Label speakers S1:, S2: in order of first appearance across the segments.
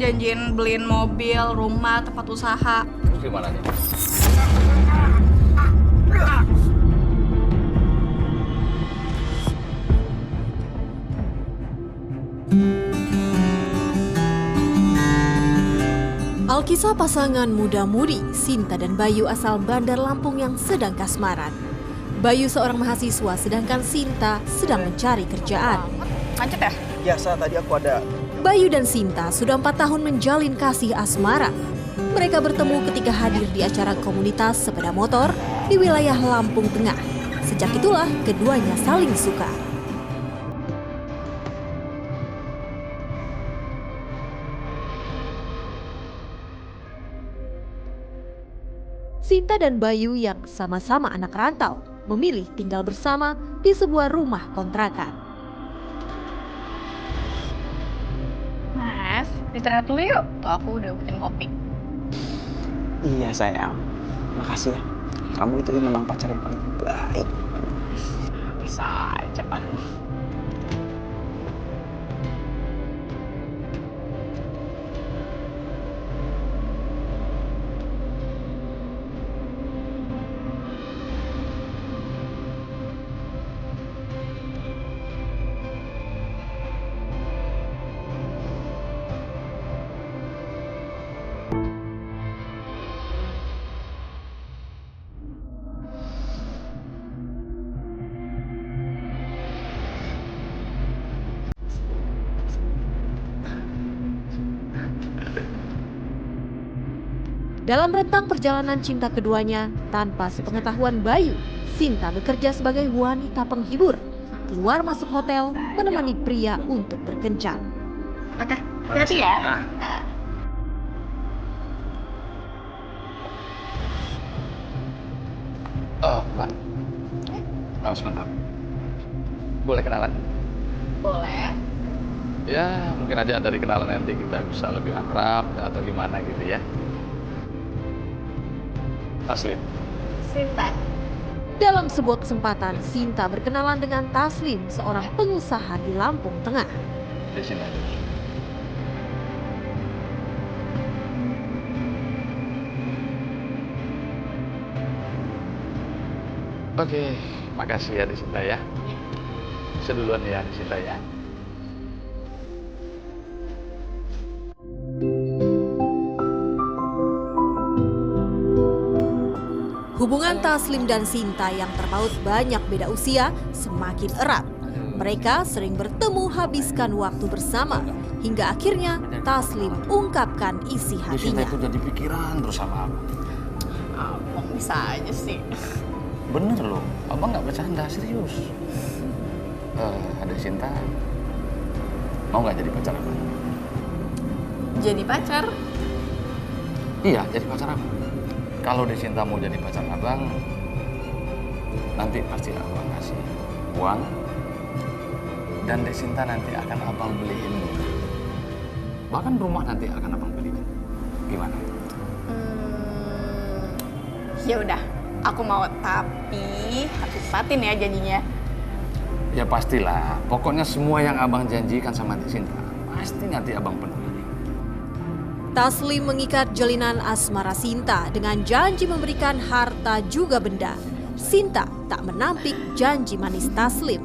S1: janjiin beliin mobil, rumah, tempat usaha.
S2: Terus gimana nih?
S3: Alkisah pasangan muda-mudi, Sinta dan Bayu asal Bandar Lampung yang sedang kasmaran. Bayu seorang mahasiswa sedangkan Sinta sedang mencari kerjaan.
S1: Macet ya?
S4: Biasa tadi aku ada.
S3: Bayu dan Sinta sudah 4 tahun menjalin kasih asmara. Mereka bertemu ketika hadir di acara komunitas sepeda motor di wilayah Lampung Tengah. Sejak itulah keduanya saling suka. Sinta dan Bayu yang sama-sama anak rantau memilih tinggal bersama di sebuah rumah kontrakan.
S1: Mas, istirahat dulu yuk. Tuh aku udah bikin kopi.
S4: Iya sayang, makasih ya. Kamu itu memang pacar yang paling baik. Bisa aja kan.
S3: Dalam rentang perjalanan cinta keduanya, tanpa sepengetahuan Bayu, Sinta bekerja sebagai wanita penghibur. Keluar masuk hotel, menemani pria untuk berkencan.
S1: Oke, hati-hati ya.
S2: Oh, Pak. Oh, sebentar. Boleh kenalan?
S1: Boleh.
S2: Ya, mungkin aja dari kenalan nanti kita bisa lebih akrab atau gimana gitu ya. Taslim.
S1: Sinta.
S3: Dalam sebuah kesempatan, Sinta berkenalan dengan Taslim, seorang pengusaha di Lampung Tengah.
S2: Di sini aja. Oke, makasih ya Desinta ya. Seduluan ya Desinta ya.
S3: Hubungan Taslim dan Sinta yang terpaut banyak beda usia semakin erat. Mereka sering bertemu habiskan waktu bersama, hingga akhirnya Taslim ungkapkan isi
S2: Desinta
S3: hatinya.
S2: itu jadi pikiran terus sama aku.
S1: Abang bisa aja sih.
S2: Bener loh, abang nggak bercanda, serius. Ada Sinta, mau nggak jadi pacar abang?
S1: Jadi pacar?
S2: Iya, jadi pacar abang. Kalau Desinta mau jadi pacar abang, nanti pasti abang kasih uang, dan Desinta nanti akan abang beliin rumah. Bahkan rumah nanti akan abang beliin. Gimana?
S1: Ya udah, aku mau, tapi harus tepatin ya janjinya.
S2: Ya pastilah, pokoknya semua yang abang janjikan sama Desinta, pasti nanti abang penuhi.
S3: Taslim mengikat jalinan asmara Sinta dengan janji memberikan harta juga benda. Sinta tak menampik janji manis Taslim.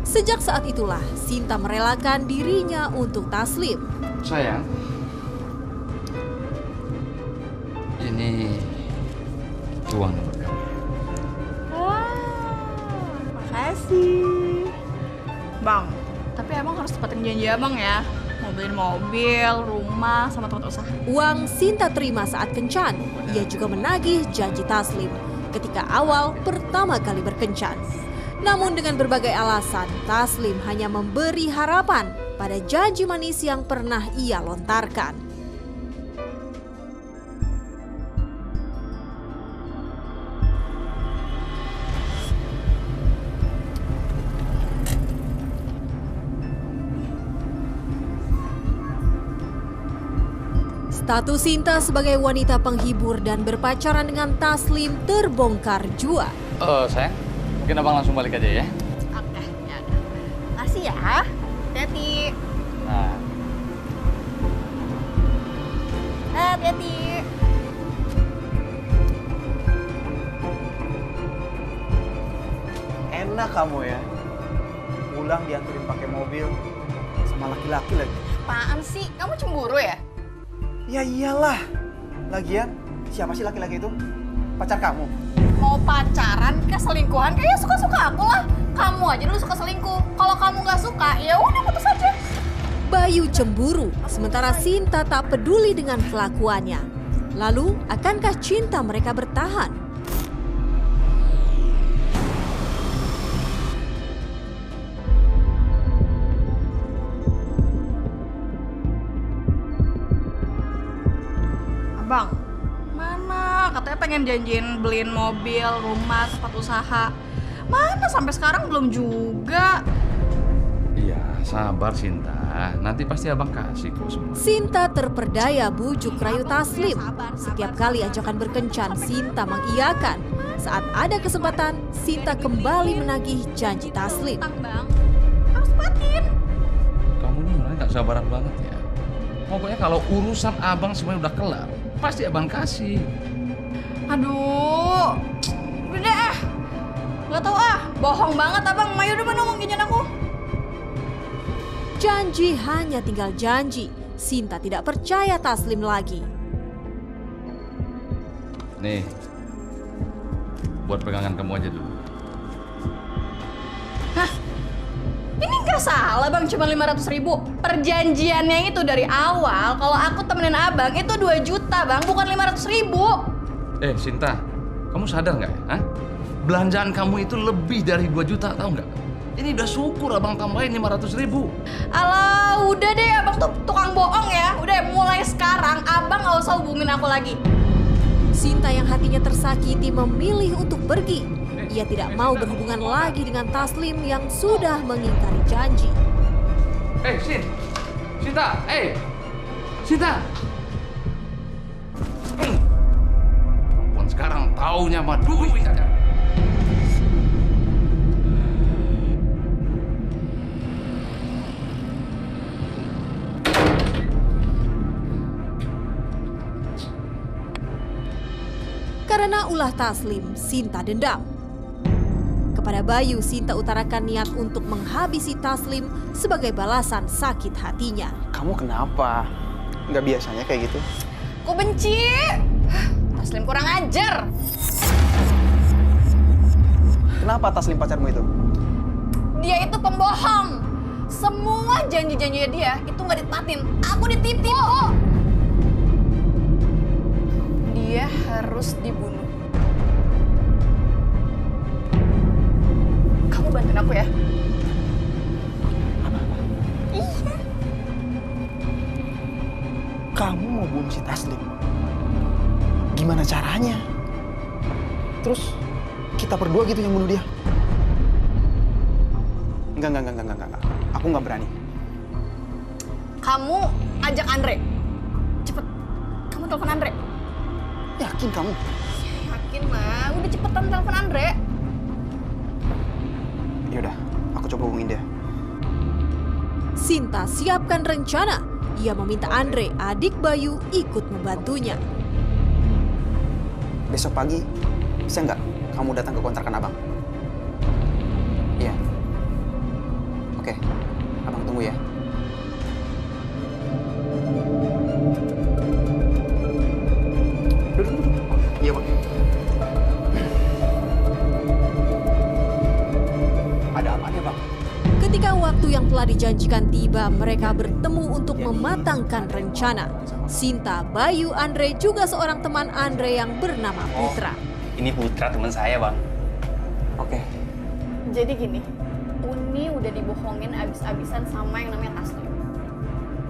S3: Sejak saat itulah Sinta merelakan dirinya untuk Taslim.
S2: Sayang, ini uang buat kamu.
S1: Makasih. Bang, tapi abang harus tepatin janji abang ya. Mau beliin mobil, rumah, sama tempat usaha.
S3: Uang Sinta terima saat kencan. Ia juga menagih janji Taslim ketika awal pertama kali berkencan. Namun dengan berbagai alasan, Taslim hanya memberi harapan pada janji manis yang pernah ia lontarkan. Status Sinta sebagai wanita penghibur dan berpacaran dengan Taslim terbongkar jua.
S2: Sayang, mungkin abang langsung balik aja ya.
S1: Oke, ya udah. Makasih ya. Hati-hati.
S2: Nah,
S1: Hati-hati.
S5: Enak kamu ya. Pulang dianterin pakai mobil sama laki-laki lagi.
S1: Apaan sih? Kamu cemburu ya?
S5: Ya iyalah. Lagian siapa sih laki-laki itu? Pacar kamu?
S1: Mau pacaran ke selingkuhan? Kayaknya suka-suka aku lah. Kamu aja dulu suka selingkuh. Kalau kamu nggak suka, ya udah putus aja.
S3: Bayu cemburu, sementara Sinta tak peduli dengan kelakuannya. Lalu, akankah cinta mereka bertahan?
S1: Abang, mana? Katanya pengen janjiin beliin mobil, rumah, tempat usaha. Mana sampai sekarang belum juga.
S2: iya, sabar Sinta. Nanti pasti abang kasih kok semua.
S3: Sinta terperdaya bujuk rayu Taslim. Setiap kali ajakan berkencan, Sinta mengiyakan. Saat ada kesempatan, Sinta kembali menagih janji Taslim.
S1: Utang, Bang. Harus tepatin.
S2: Kamu ini malah nggak sabaran banget ya. Pokoknya kalau urusan abang semuanya udah kelar, pasti abang kasih.
S1: Aduh. Udah deh. Gak tau bohong banget abang. Mayu udah mana ngomongin aku.
S3: Janji hanya tinggal janji. Sinta tidak percaya Taslim lagi.
S2: Nih, buat pegangan kamu aja dulu.
S1: Ini nggak salah bang, cuma 500.000. Perjanjiannya itu dari awal, kalau aku temenin abang itu 2 juta bang, bukan 500.000.
S2: Sinta, kamu sadar nggak ya? Hah? Belanjaan kamu itu lebih dari 2 juta, tahu nggak? Ini udah syukur abang tambahin 500.000.
S1: Alah, udah deh abang tuh tukang bohong ya. Udah mulai sekarang abang nggak usah hubungin aku lagi.
S3: Sinta yang hatinya tersakiti memilih untuk pergi. Ia tidak mau berhubungan lagi dengan Taslim yang sudah mengingkari janji.
S2: Sinta, Sinta. Perempuan sekarang taunya mah duit aja.
S3: Karena ulah Taslim, Sinta dendam. Kepada Bayu, Sinta utarakan niat untuk menghabisi Taslim sebagai balasan sakit hatinya.
S5: Kamu kenapa? Nggak biasanya kayak gitu.
S1: Aku benci. Taslim kurang ajar.
S5: Kenapa Taslim pacarmu itu?
S1: Dia itu pembohong. Semua janji-janjinya dia itu nggak ditepatin. Aku ditipu. Dia harus dibunuh. Kamu bantuin aku ya. Iya.
S5: Kamu mau bunuh si Taslim? Gimana caranya? Terus kita berdua gitu yang bunuh dia? Enggak. Aku nggak berani.
S1: Kamu ajak Andre. Cepet. Kamu telepon Andre.
S5: Yakin kamu?
S1: Yakin mah. Udah cepetan telepon Andre.
S5: Yaudah, aku coba hubungin dia.
S3: Sinta siapkan rencana. Ia meminta Andre, adik Bayu, ikut membantunya.
S5: Besok pagi, bisa nggak kamu datang ke kontrakan abang? Iya. Oke, abang tunggu ya. Duduk. Iya, bang. Ada apa nih, bang?
S3: Ketika waktu yang telah dijanjikan tiba, mereka bertemu untuk mematangkan rencana. Sinta, Bayu, Andre, juga seorang teman Andre yang bernama Putra.
S4: Ini Putra teman saya, Bang.
S5: Oke.
S1: Jadi gini, Uni udah dibohongin abis-abisan sama yang namanya Taslim.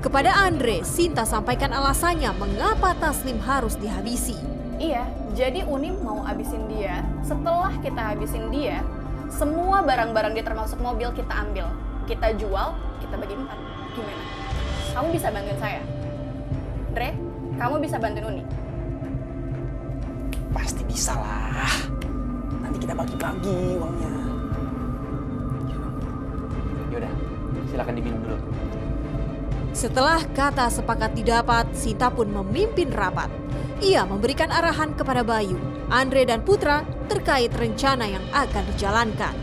S3: Kepada Andre, Sinta sampaikan alasannya mengapa Taslim harus dihabisi.
S1: Iya, jadi Uni mau abisin dia. Setelah kita habisin dia, semua barang-barang dia termasuk mobil kita ambil. Kita jual, kita bagi 4. Gimana? Kamu bisa bantuin saya? Andre? kamu bisa bantuin Uni?
S4: Pasti bisa lah. Nanti kita bagi-bagi uangnya. Yaudah, silakan diminum dulu.
S3: Setelah kata sepakat didapat, Sinta pun memimpin rapat. Ia memberikan arahan kepada Bayu, Andre dan Putra terkait rencana yang akan dijalankan.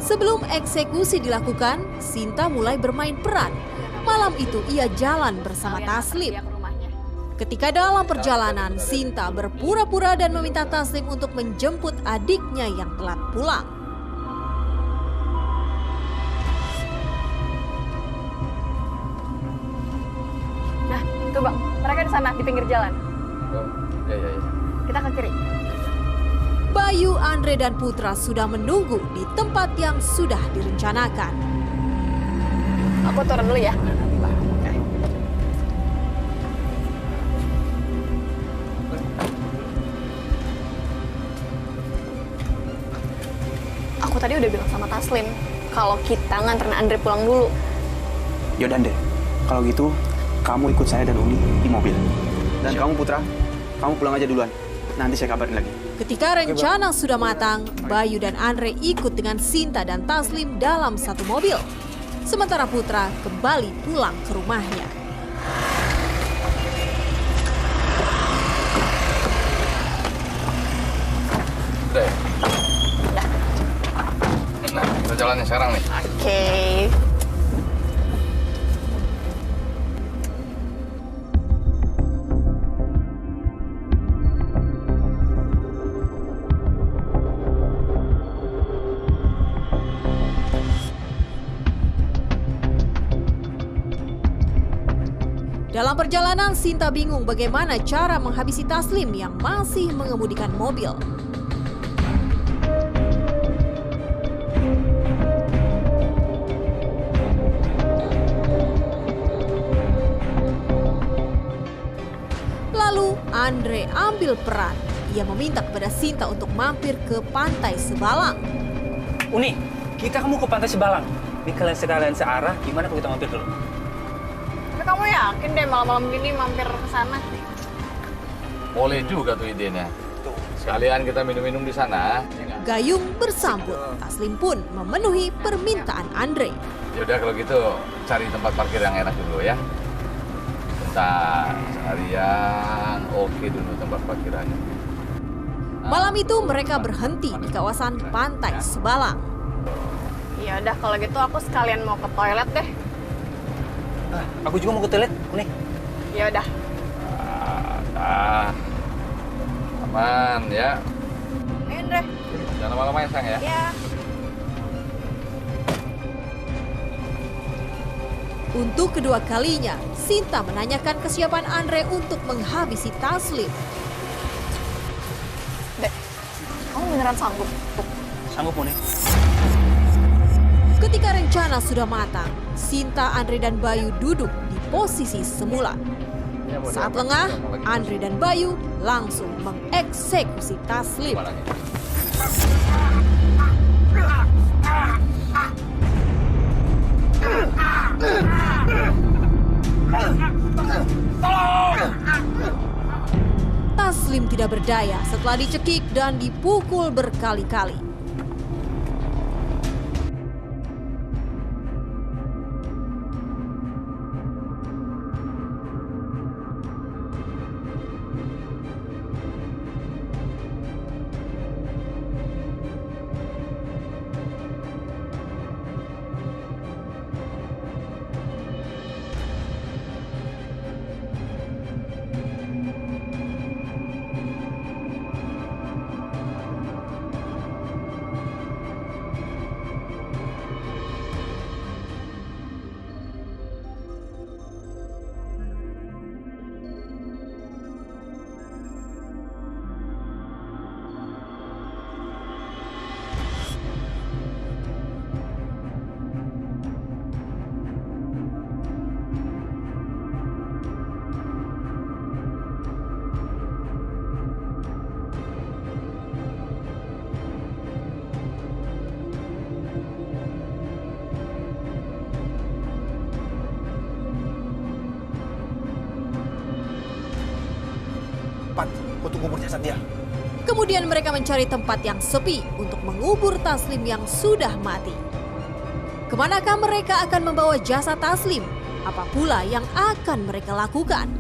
S3: Sebelum eksekusi dilakukan, Sinta mulai bermain peran. Malam itu ia jalan bersama Taslim.
S1: Dia ke rumahnya.
S3: Ketika dalam perjalanan, Sinta berpura-pura dan meminta Taslim untuk menjemput adiknya yang telat pulang.
S1: Nah, tuh Bang, mereka di sana di pinggir jalan.
S2: Oh, iya.
S1: Kita ke kiri.
S3: Bayu, Andre, dan Putra sudah menunggu di tempat yang sudah direncanakan.
S1: Aku turun dulu ya. Aku tadi udah bilang sama Taslim kalau kita nganterin Andre pulang dulu.
S4: Yaudah Andre, kalau gitu kamu ikut saya dan Uni di mobil. Dan kamu Putra, kamu pulang aja duluan. Nanti saya kabarin lagi.
S3: Ketika rencana sudah matang, Bayu dan Andre ikut dengan Sinta dan Taslim dalam satu mobil. Sementara Putra kembali pulang ke rumahnya.
S2: Udah ya? Nah, kita jalannya sekarang nih.
S1: Oke.
S3: Dalam perjalanan, Sinta bingung bagaimana cara menghabisi Taslim yang masih mengemudikan mobil. Lalu Andre ambil peran. Ia meminta kepada Sinta untuk mampir ke Pantai Sebalang.
S6: Uni, kita mau ke Pantai Sebalang. Ini kalian sekalian searah, gimana kalau kita mampir dulu?
S1: Tapi kamu yakin deh malam-malam gini mampir ke sana?
S2: Boleh juga tuh idenya. Sekalian kita minum-minum di sana.
S3: Gayung bersambut. Taslim pun memenuhi permintaan Andre.
S2: Yaudah kalau gitu cari tempat parkir yang enak dulu ya. Bentar, cari yang oke dulu tempat parkirannya.
S3: Malam itu mereka berhenti di kawasan Pantai Sebalang.
S1: Ya udah kalau gitu aku sekalian mau ke toilet deh.
S6: Aku juga mau ke toilet, Uni.
S1: Ya udah.
S2: Aman ya.
S1: Ayo Andre.
S2: Jangan lama-lama ya sayang ya.
S1: Ya.
S3: Untuk kedua kalinya, Sinta menanyakan kesiapan Andre untuk menghabisi Taslim.
S1: Dek, kamu beneran sanggup?
S6: Sanggup, Uni.
S3: Ketika rencana sudah matang, Sinta, Andre, dan Bayu duduk di posisi semula. Saat lengah, Andre dan Bayu langsung mengeksekusi Taslim. Taslim tidak berdaya setelah dicekik dan dipukul berkali-kali.
S5: tempat untuk kubur jasad dia.
S3: Kemudian mereka mencari tempat yang sepi untuk mengubur Taslim yang sudah mati. Kemanakah mereka akan membawa jasad Taslim? Apa pula yang akan mereka lakukan?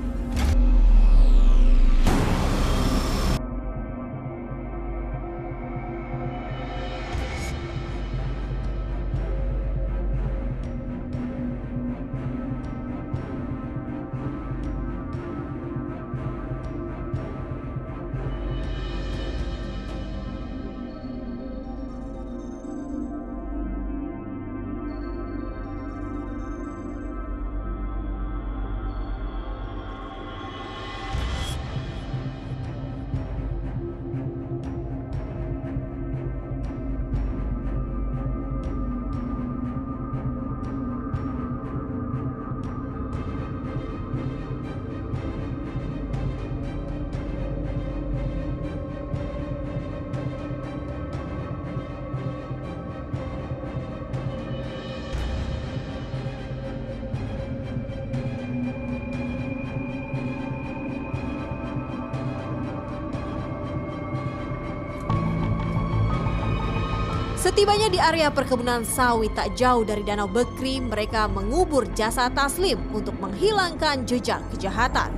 S3: Setibanya di area perkebunan sawit tak jauh dari Danau Bekri, mereka mengubur jasad Taslim untuk menghilangkan jejak kejahatan.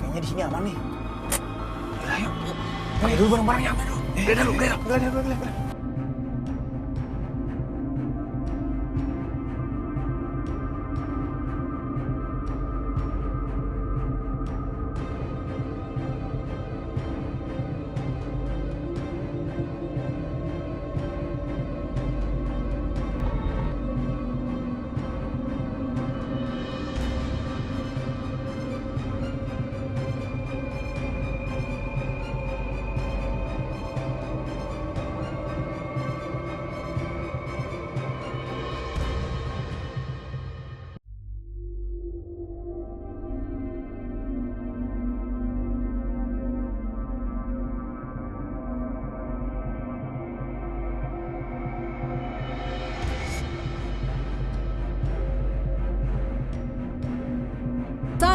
S5: Kayaknya di sini aman nih. Ayo, pakai dulu barang-barangnya, ambil dulu. Geledah dulu.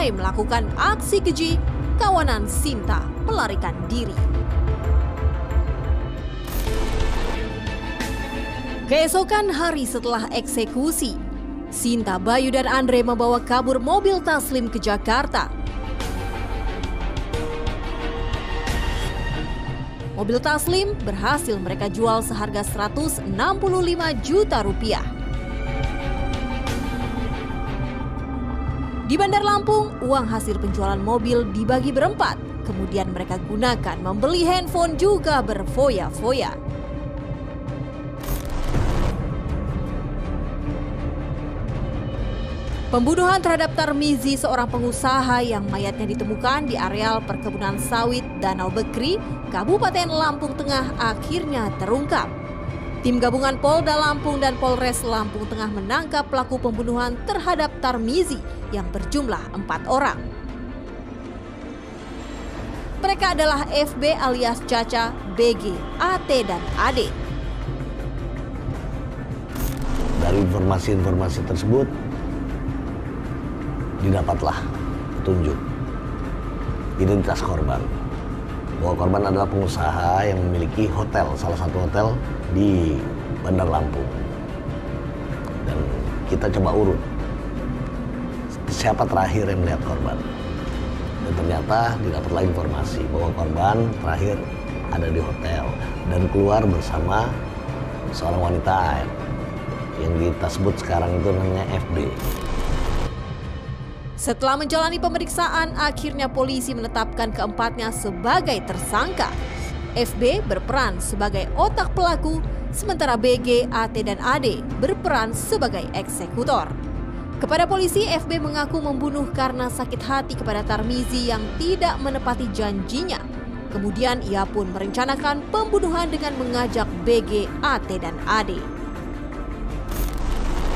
S3: Usai melakukan aksi keji, kawanan Sinta melarikan diri. Keesokan hari setelah eksekusi, Sinta, Bayu, dan Andre membawa kabur mobil Taslim ke Jakarta. Mobil Taslim berhasil mereka jual seharga 165 juta rupiah. Di Bandar Lampung, uang hasil penjualan mobil dibagi berempat. Kemudian mereka gunakan membeli handphone juga berfoya-foya. Pembunuhan terhadap Tarmizi, seorang pengusaha yang mayatnya ditemukan di areal perkebunan sawit Danau Bekri, Kabupaten Lampung Tengah, akhirnya terungkap. Tim gabungan Polda Lampung dan Polres Lampung Tengah menangkap pelaku pembunuhan terhadap Tarmizi yang berjumlah 4 orang. Mereka adalah FB alias Caca, BG, AT, dan AD.
S7: Dari informasi-informasi tersebut, didapatlah petunjuk identitas korban. Bahwa korban adalah pengusaha yang memiliki hotel, salah satu hotel di Bandar Lampung. Dan kita coba urut siapa terakhir yang melihat korban. Dan ternyata didapatlah informasi bahwa korban terakhir ada di hotel dan keluar bersama seorang wanita yang kita sebut sekarang itu namanya FB.
S3: Setelah menjalani pemeriksaan, akhirnya polisi menetapkan keempatnya sebagai tersangka. FB berperan sebagai otak pelaku, sementara BG, AT, dan AD berperan sebagai eksekutor. Kepada polisi, FB mengaku membunuh karena sakit hati kepada Tarmizi yang tidak menepati janjinya. Kemudian ia pun merencanakan pembunuhan dengan mengajak BG, AT, dan AD.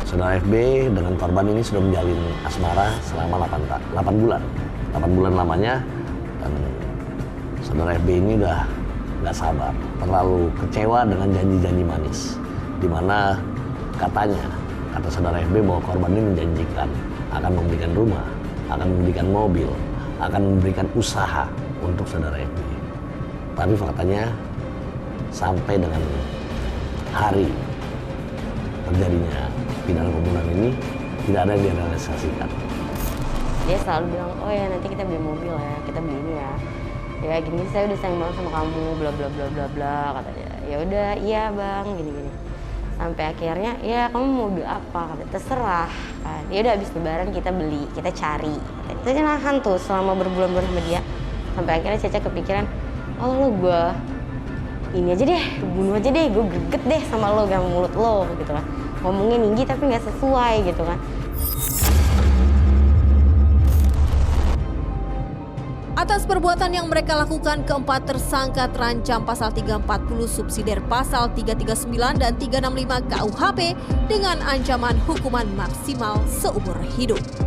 S7: Saudara FB dengan korban ini sudah menjalin asmara selama 8 bulan. 8 bulan lamanya, dan saudara FB ini udah nggak sabar, terlalu kecewa dengan janji-janji manis. Di mana kata saudara FB bahwa korban ini menjanjikan akan memberikan rumah, akan memberikan mobil, akan memberikan usaha untuk saudara FB. Tapi faktanya sampai dengan hari terjadinya pidana pembunuhan ini tidak ada yang direalisasikan.
S8: Dia selalu bilang, oh ya nanti kita beli mobil ya, kita beli ini ya. Ya gini, saya udah sayang banget sama kamu, bla bla bla bla bla, katanya. Ya udah, iya bang, gini. Sampai akhirnya, ya kamu mau beli apa? Katanya, terserah. Kan. Ya udah habis lebaran kita beli, kita cari. Kita nahan tuh selama berbulan-bulan sama dia. Sampai akhirnya Caca kepikiran, oh lo gue ini aja deh, bunuh aja deh, gue greget deh sama lo, sama mulut lo gitu kan. Ngomongnya tinggi tapi nggak sesuai gitu kan.
S3: Atas perbuatan yang mereka lakukan, keempat tersangka terancam pasal 340 subsidiar pasal 339 dan 365 KUHP dengan ancaman hukuman maksimal seumur hidup.